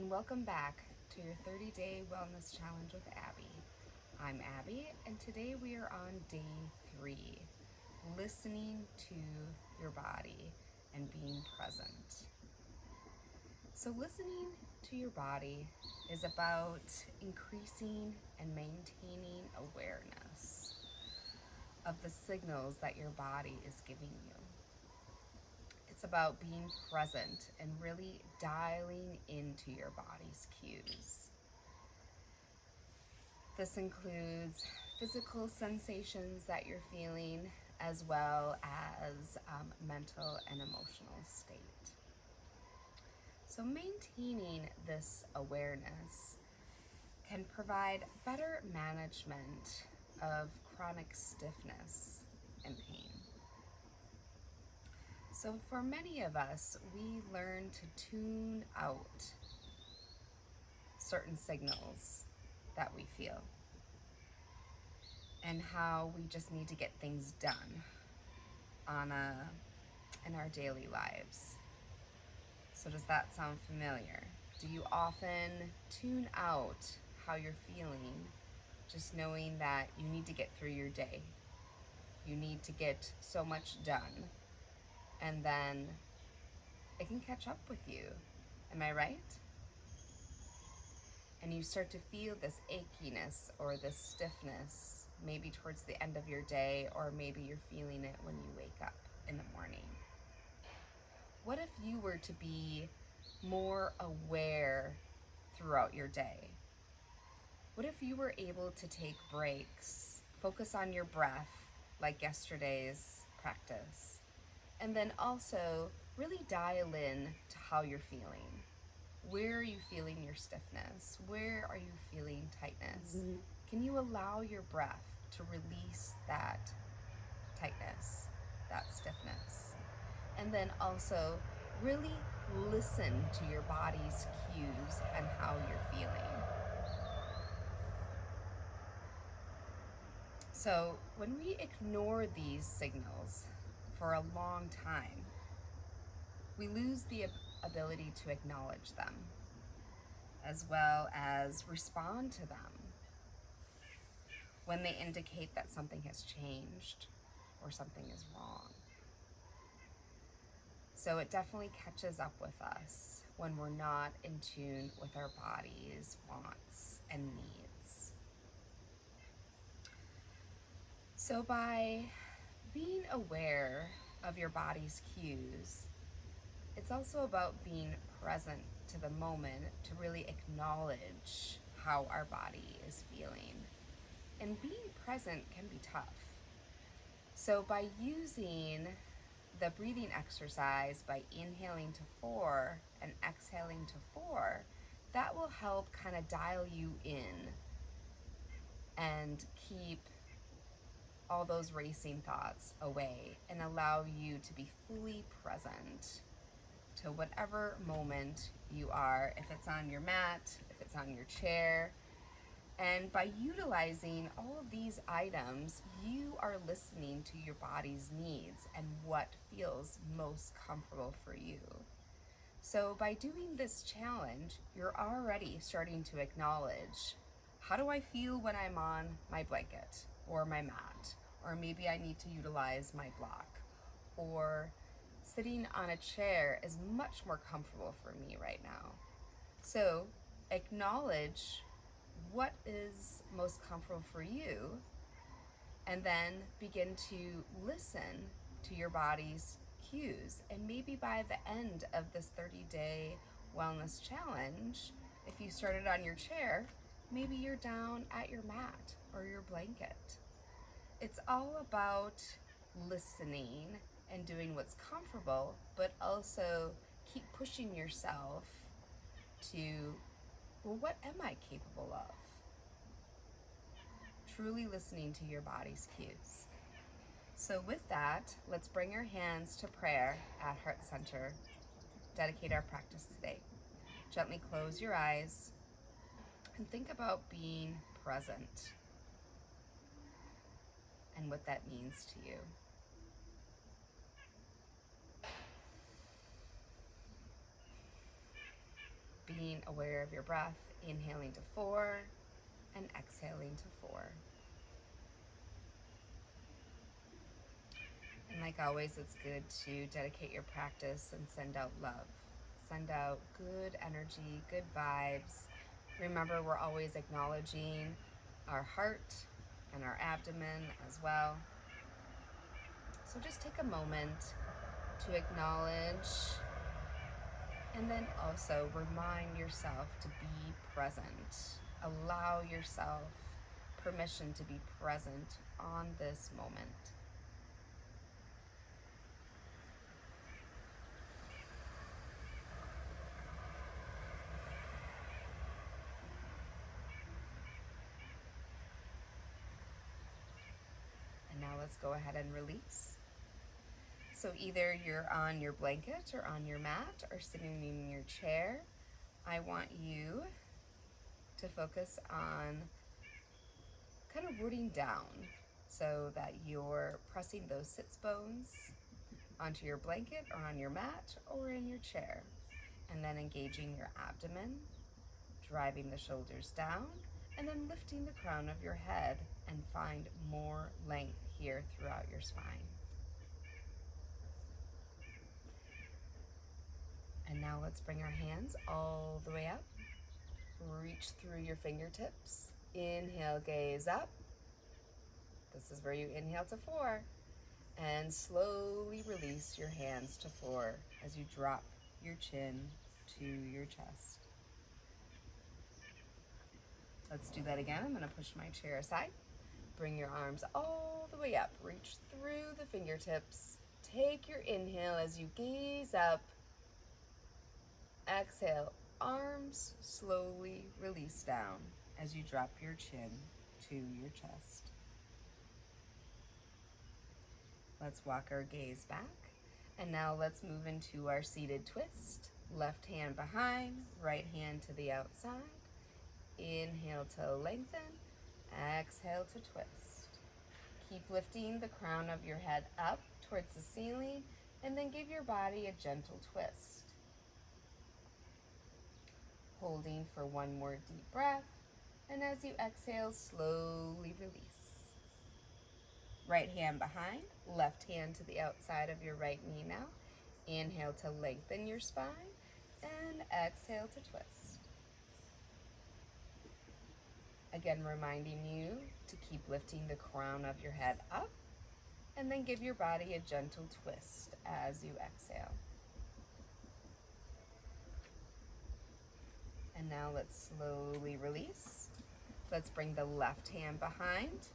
and welcome back to your 30-day wellness challenge with Abby. I'm Abby, and today we are on day 3, listening to your body and being present. So listening to your body is about increasing and maintaining awareness of the signals that your body is giving you. It's about being present and really dialing into your body's cues. This includes physical sensations that you're feeling, as well as mental and emotional state. So maintaining this awareness can provide better management of chronic stiffness and pain. So for many of us, we learn to tune out certain signals that we feel and how we just need to get things done in our daily lives. So does that sound familiar? Do you often tune out how you're feeling, just knowing that you need to get through your day? You need to get so much done, and then it can catch up with you. Am I right? And you start to feel this achiness or this stiffness, maybe towards the end of your day, or maybe you're feeling it when you wake up in the morning. What if you were to be more aware throughout your day? What if you were able to take breaks, focus on your breath, like yesterday's practice, and then also really dial in to how you're feeling? Where are you feeling your stiffness? Where are you feeling tightness? Can you allow your breath to release that tightness, that stiffness? And then also really listen to your body's cues and how you're feeling. So when we ignore these signals for a long time, we lose the ability to acknowledge them, as well as respond to them when they indicate that something has changed or something is wrong. So it definitely catches up with us when we're not in tune with our body's wants and needs. So by being aware of your body's cues, it's also about being present to the moment to really acknowledge how our body is feeling. And being present can be tough. So by using the breathing exercise, by inhaling to 4 and exhaling to 4, that will help kind of dial you in and keep all those racing thoughts away and allow you to be fully present to whatever moment you are, if it's on your mat, if it's on your chair. And by utilizing all of these items, you are listening to your body's needs and what feels most comfortable for you. So by doing this challenge, you're already starting to acknowledge, how do I feel when I'm on my blanket or my mat? Or maybe I need to utilize my block. Or sitting on a chair is much more comfortable for me right now. So acknowledge what is most comfortable for you, and then begin to listen to your body's cues. And maybe by the end of this 30-day wellness challenge, if you started on your chair, maybe you're down at your mat or your blanket. It's all about listening and doing what's comfortable, but also keep pushing yourself to, well, what am I capable of? Truly listening to your body's cues. So with that, let's bring our hands to prayer at Heart Center. Dedicate our practice today. Gently close your eyes and think about being present and what that means to you. being aware of your breath, inhaling to 4 and exhaling to 4. And like always, it's good to dedicate your practice and send out love. Send out good energy, good vibes. Remember, we're always acknowledging our heart and our abdomen as well. So just take a moment to acknowledge and then also remind yourself to be present. Allow yourself permission to be present on this moment. And now let's go ahead and release. So either you're on your blanket or on your mat or sitting in your chair. I want you to focus on kind of rooting down so that you're pressing those sits bones onto your blanket or on your mat or in your chair. And then engaging your abdomen, driving the shoulders down, and then lifting the crown of your head and find more length here throughout your spine. And now let's bring our hands all the way up. Reach through your fingertips. Inhale, gaze up. This is where you inhale to 4. And slowly release your hands to 4 as you drop your chin to your chest. Let's do that again. I'm going to push my chair aside. Bring your arms all the way up. Reach through the fingertips. Take your inhale as you gaze up. Exhale, arms slowly release down as you drop your chin to your chest. Let's walk our gaze back. And now let's move into our seated twist. Left hand behind, right hand to the outside. Inhale to lengthen, exhale to twist. Keep lifting the crown of your head up towards the ceiling and then give your body a gentle twist. Holding for one more deep breath, and as you exhale, slowly release. Right hand behind, left hand to the outside of your right knee now. Inhale to lengthen your spine, and exhale to twist. Again, reminding you to keep lifting the crown of your head up, and then give your body a gentle twist as you exhale. And now let's slowly release. Let's bring the left hand behind,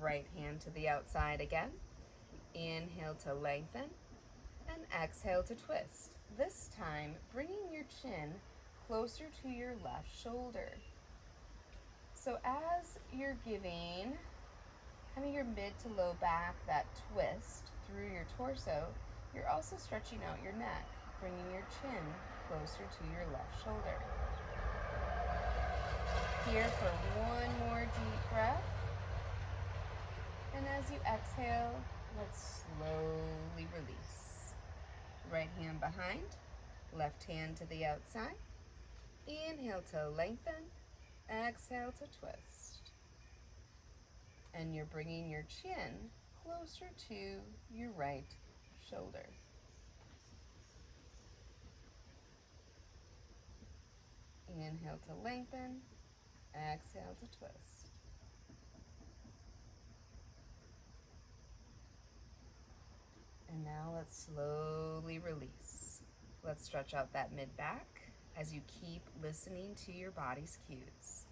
right hand to the outside again. Inhale to lengthen, and exhale to twist. This time, bringing your chin closer to your left shoulder. So as you're giving kind of your mid to low back that twist through your torso, you're also stretching out your neck, bringing your chin closer to your left shoulder. Here for one more deep breath. And as you exhale, let's slowly release. Right hand behind, left hand to the outside. Inhale to lengthen, exhale to twist. And you're bringing your chin closer to your right shoulder. Inhale to lengthen, exhale to twist. And now let's slowly release. Let's stretch out that mid-back as you keep listening to your body's cues.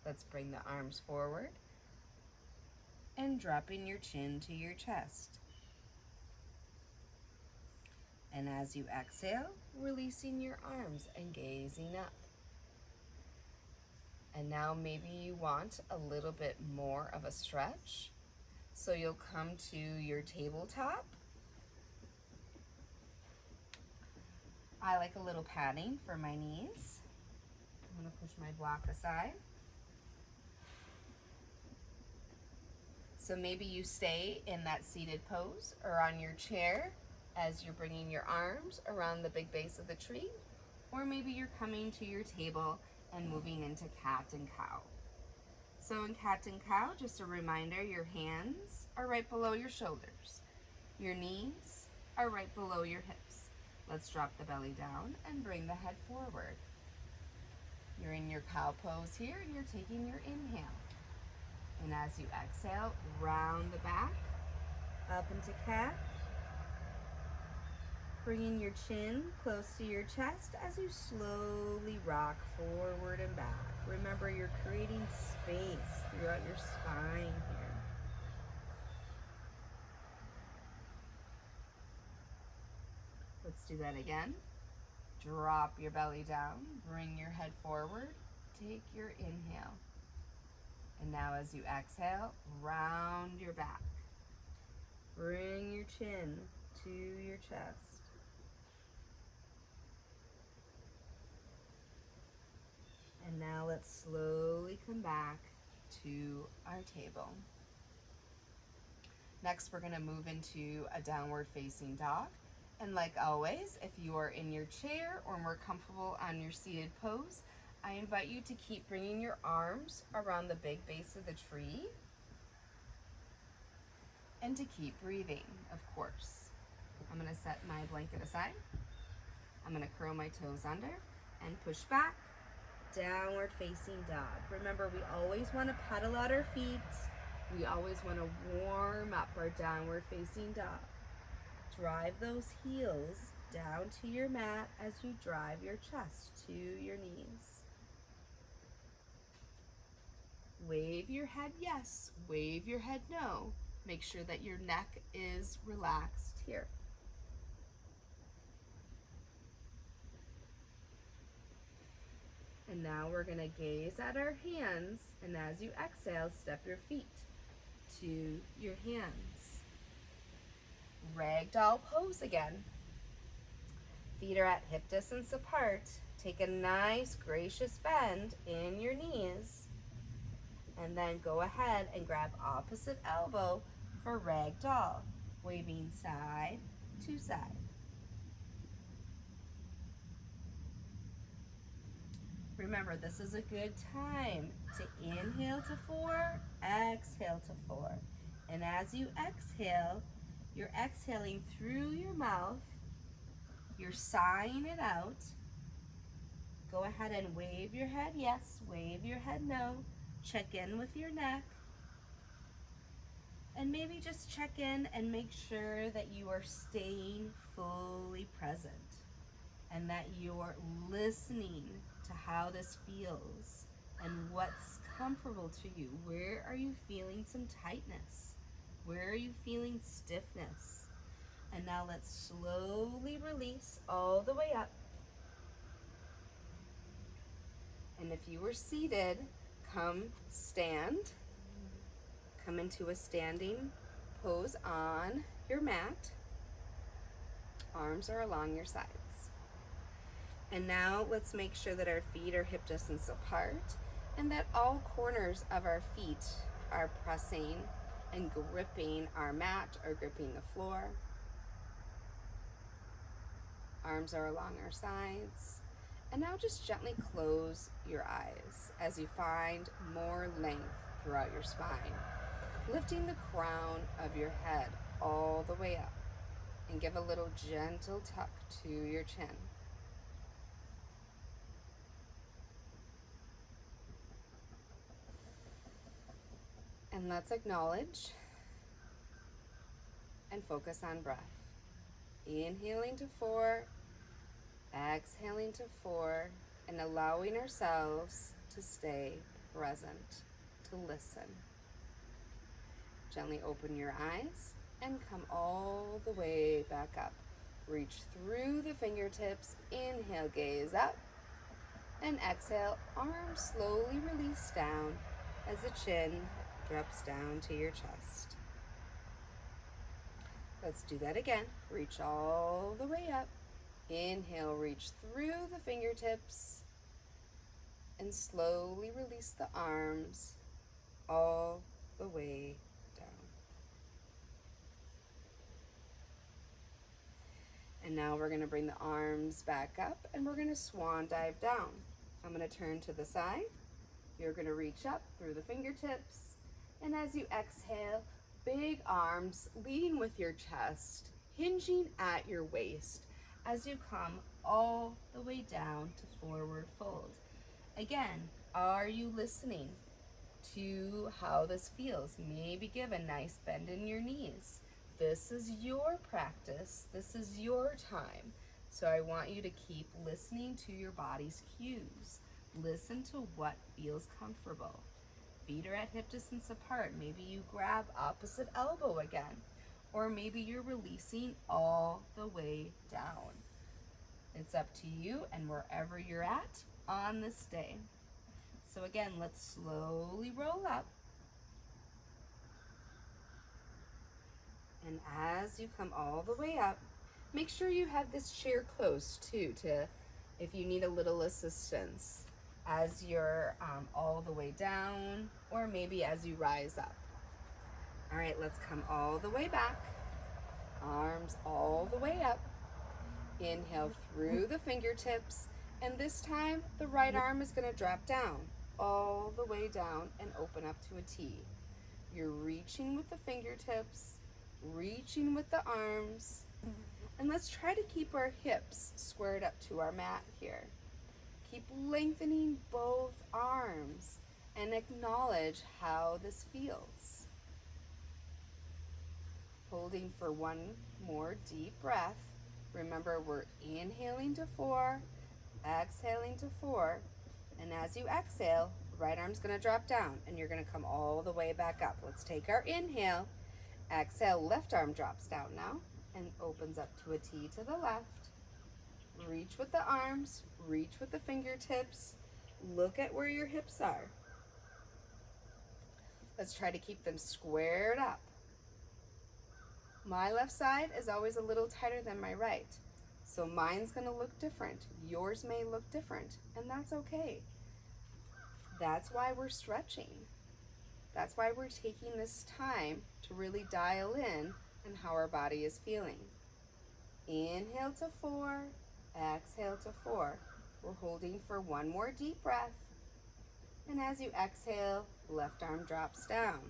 Let's bring the arms forward and dropping your chin to your chest. And as you exhale, releasing your arms and gazing up. And now maybe you want a little bit more of a stretch. So you'll come to your tabletop. I like a little padding for my knees. I'm going to push my block aside. So maybe you stay in that seated pose or on your chair as you're bringing your arms around the big base of the tree, or maybe you're coming to your table and moving into cat and cow. So in cat and cow, just a reminder, your hands are right below your shoulders. Your knees are right below your hips. Let's drop the belly down and bring the head forward. You're in your cow pose here and you're taking your inhale. And as you exhale, round the back, up into cat. Bringing your chin close to your chest as you slowly rock forward and back. Remember, you're creating space throughout your spine here. Let's do that again. Drop your belly down, bring your head forward, take your inhale. And now as you exhale, round your back. Bring your chin to your chest. And now let's slowly come back to our table. Next, we're going to move into a downward facing dog. And like always, if you are in your chair or more comfortable on your seated pose, I invite you to keep bringing your arms around the big base of the tree and to keep breathing, of course. I'm going to set my blanket aside. I'm going to curl my toes under and push back. Downward facing dog. Remember, we always want to pedal out our feet. We always want to warm up our downward facing dog. Drive those heels down to your mat as you drive your chest to your knees. Wave your head yes, wave your head no. Make sure that your neck is relaxed here. And now we're going to gaze at our hands, and as you exhale, step your feet to your hands. Ragdoll pose again. Feet are at hip distance apart. Take a nice gracious bend in your knees. And then go ahead and grab opposite elbow for ragdoll, waving side to side. Remember, this is a good time to inhale to 4, exhale to 4. And as you exhale, you're exhaling through your mouth. You're sighing it out. Go ahead and wave your head yes, wave your head no. Check in with your neck. And maybe just check in and make sure that you are staying fully present and that you're listening to how this feels and what's comfortable to you. Where are you feeling some tightness? Where are you feeling stiffness? And now let's slowly release all the way up. And if you were seated, come stand. Come into a standing pose on your mat. Arms are along your sides. And now let's make sure that our feet are hip distance apart and that all corners of our feet are pressing and gripping our mat or gripping the floor. Arms are along our sides. And now just gently close your eyes as you find more length throughout your spine. Lifting the crown of your head all the way up and give a little gentle tuck to your chin. And let's acknowledge and focus on breath. Inhaling to 4, exhaling to 4, and allowing ourselves to stay present, to listen. Gently open your eyes and come all the way back up. Reach through the fingertips. Inhale, gaze up. And exhale, arms slowly release down as the chin drops down to your chest. Let's do that again. Reach all the way up. Inhale, reach through the fingertips. And slowly release the arms all the way down. And now we're gonna bring the arms back up and we're gonna swan dive down. I'm gonna turn to the side. You're gonna reach up through the fingertips. And as you exhale, big arms leading with your chest, hinging at your waist as you come all the way down to forward fold. Again, are you listening to how this feels? Maybe give a nice bend in your knees. This is your practice. This is your time. So I want you to keep listening to your body's cues. Listen to what feels comfortable. Feet are at hip distance apart. Maybe you grab opposite elbow again. Or maybe you're releasing all the way down. It's up to you and wherever you're at on this day. So again, let's slowly roll up. And as you come all the way up, make sure you have this chair close too, if you need a little assistance as you're all the way down, or maybe as you rise up. All right, let's come all the way back. Arms all the way up. Inhale through the fingertips, and this time the right arm is going to drop down, all the way down and open up to a T. You're reaching with the fingertips, reaching with the arms, and let's try to keep our hips squared up to our mat here. Keep lengthening both arms and acknowledge how this feels. Holding for one more deep breath. Remember, we're inhaling to 4, exhaling to 4, and as you exhale, right arm's gonna drop down and you're gonna come all the way back up. Let's take our inhale. Exhale, left arm drops down now and opens up to a T to the left. Reach with the arms, reach with the fingertips. Look at where your hips are. Let's try to keep them squared up. My left side is always a little tighter than my right. So mine's gonna look different. Yours may look different, and that's okay. That's why we're stretching. That's why we're taking this time to really dial in on how our body is feeling. Inhale to 4, exhale to 4. We're holding for one more deep breath. And as you exhale, left arm drops down,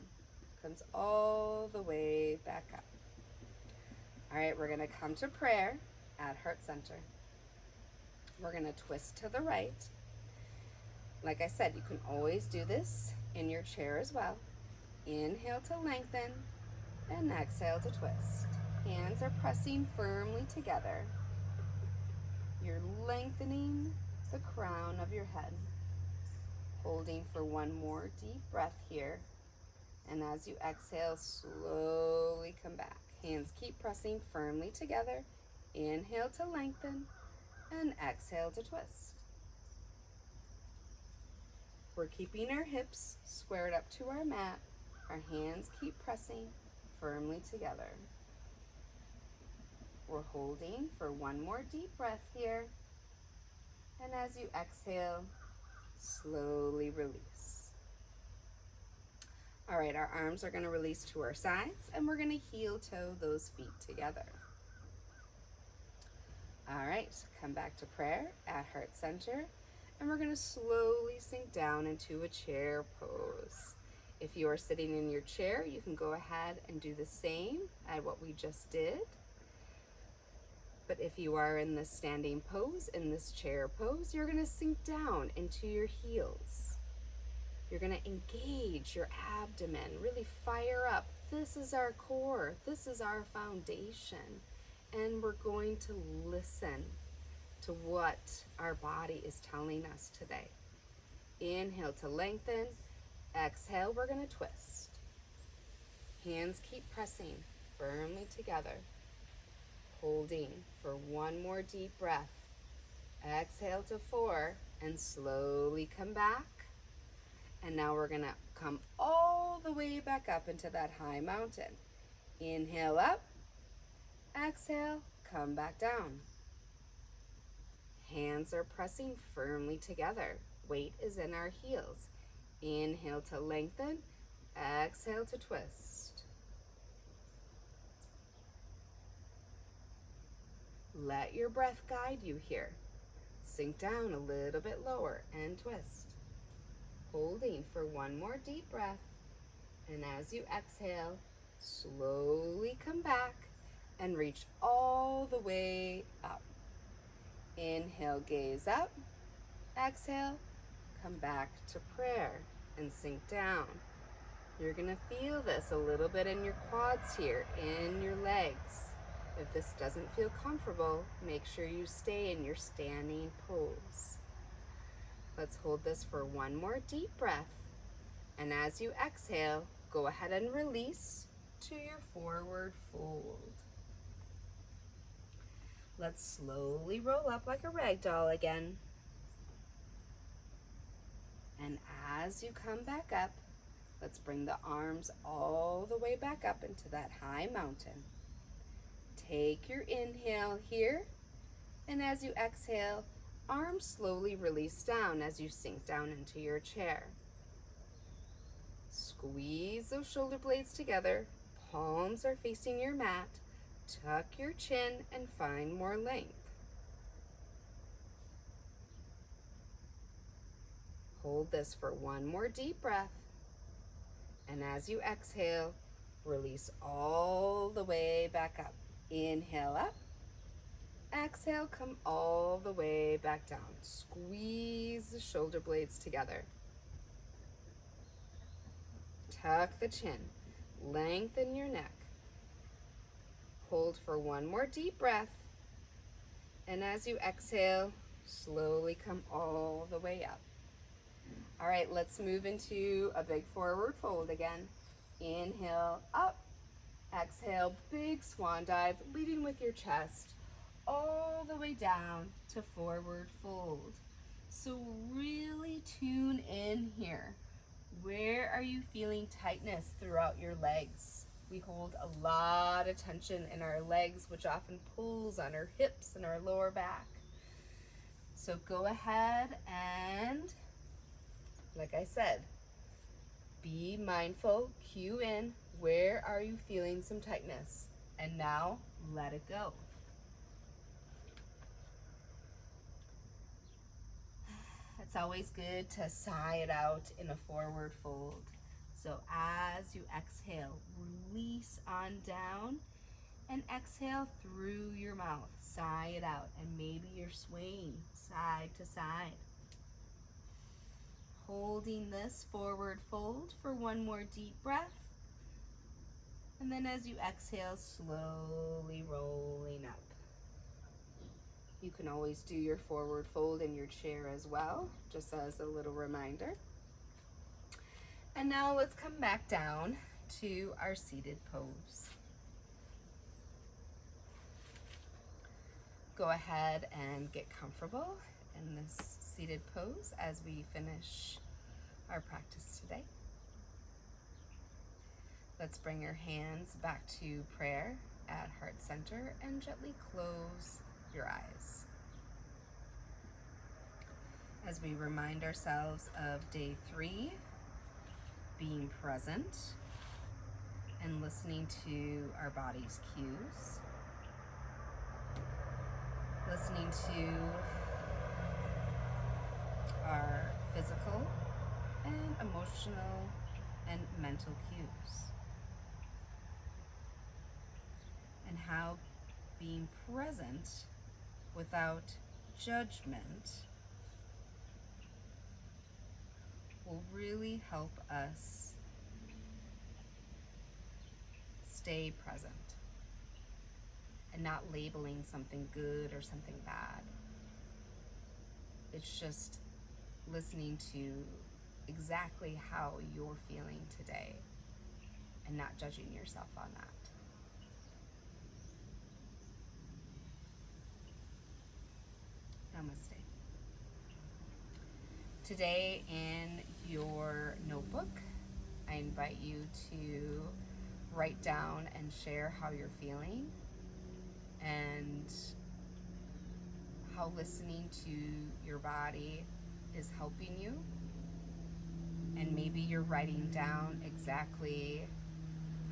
comes all the way back up. All right, we're gonna come to prayer at heart center. We're gonna twist to the right. Like I said, you can always do this in your chair as well. Inhale to lengthen and exhale to twist. Hands are pressing firmly together. You're lengthening the crown of your head. Holding for one more deep breath here. And as you exhale, slowly come back. Hands keep pressing firmly together. Inhale to lengthen and exhale to twist. We're keeping our hips squared up to our mat. Our hands keep pressing firmly together. We're holding for one more deep breath here. And as you exhale, slowly release. All right, our arms are going to release to our sides, and we're going to heel toe those feet together. All right, come back to prayer at heart center, and we're going to slowly sink down into a chair pose. If you are sitting in your chair, you can go ahead and do the same as what we just did. But if you are in this standing pose, in this chair pose, you're going to sink down into your heels. You're going to engage your abdomen, really fire up. This is our core. This is our foundation. And we're going to listen to what our body is telling us today. Inhale to lengthen. Exhale, we're going to twist. Hands keep pressing firmly together. Holding for one more deep breath. Exhale to 4 and slowly come back. And now we're gonna come all the way back up into that high mountain. Inhale up, exhale, come back down. Hands are pressing firmly together. Weight is in our heels. Inhale to lengthen, exhale to twist. Let your breath guide you here. Sink down a little bit lower and twist. Holding for one more deep breath. And as you exhale, slowly come back and reach all the way up. Inhale, gaze up. Exhale, come back to prayer and sink down. You're gonna feel this a little bit in your quads here, in your legs. If this doesn't feel comfortable, make sure you stay in your standing pose. Let's hold this for one more deep breath. And as you exhale, go ahead and release to your forward fold. Let's slowly roll up like a rag doll again. And as you come back up, let's bring the arms all the way back up into that high mountain. Take your inhale here, and as you exhale, arms slowly release down as you sink down into your chair. Squeeze those shoulder blades together, palms are facing your mat, tuck your chin and find more length. Hold this for one more deep breath. And as you exhale, release all the way back up. Inhale up. Exhale, come all the way back down. Squeeze the shoulder blades together. Tuck the chin. Lengthen your neck. Hold for one more deep breath. And as you exhale, slowly come all the way up. All right, let's move into a big forward fold again. Inhale up. Exhale, big swan dive, leading with your chest all the way down to forward fold. So really tune in here. Where are you feeling tightness throughout your legs? We hold a lot of tension in our legs, which often pulls on our hips and our lower back. So go ahead and, like I said, be mindful, cue in, where are you feeling some tightness? And now let it go. It's always good to sigh it out in a forward fold. So as you exhale, release on down and exhale through your mouth. Sigh it out, and maybe you're swaying side to side. Holding this forward fold for one more deep breath. And then as you exhale, slowly rolling up. You can always do your forward fold in your chair as well, just as a little reminder. And now let's come back down to our seated pose. Go ahead and get comfortable in this seated pose as we finish our practice today. Let's bring your hands back to prayer at heart center and gently close your eyes. As we remind ourselves of day 3, being present and listening to our body's cues, listening to our physical and emotional and mental cues, and how being present without judgment will really help us stay present and not labeling something good or something bad. It's just listening to exactly how you're feeling today and not judging yourself on that. Namaste. Today in your notebook, I invite you to write down and share how you're feeling and how listening to your body is helping you. And maybe you're writing down exactly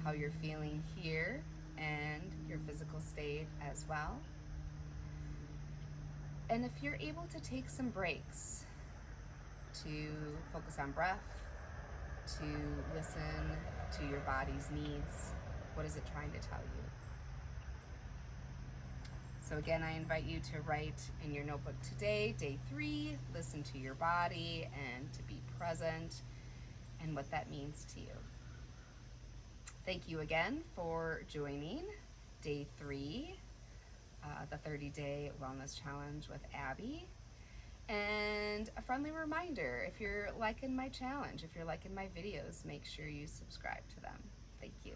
how you're feeling here and your physical state as well. And if you're able to take some breaks to focus on breath, to listen to your body's needs, what is it trying to tell you? So again, I invite you to write in your notebook today, day 3, listen to your body and to be present and what that means to you. Thank you again for joining day 3, the 30-day wellness challenge with Abby. And a friendly reminder, if you're liking my challenge, if you're liking my videos, make sure you subscribe to them. Thank you.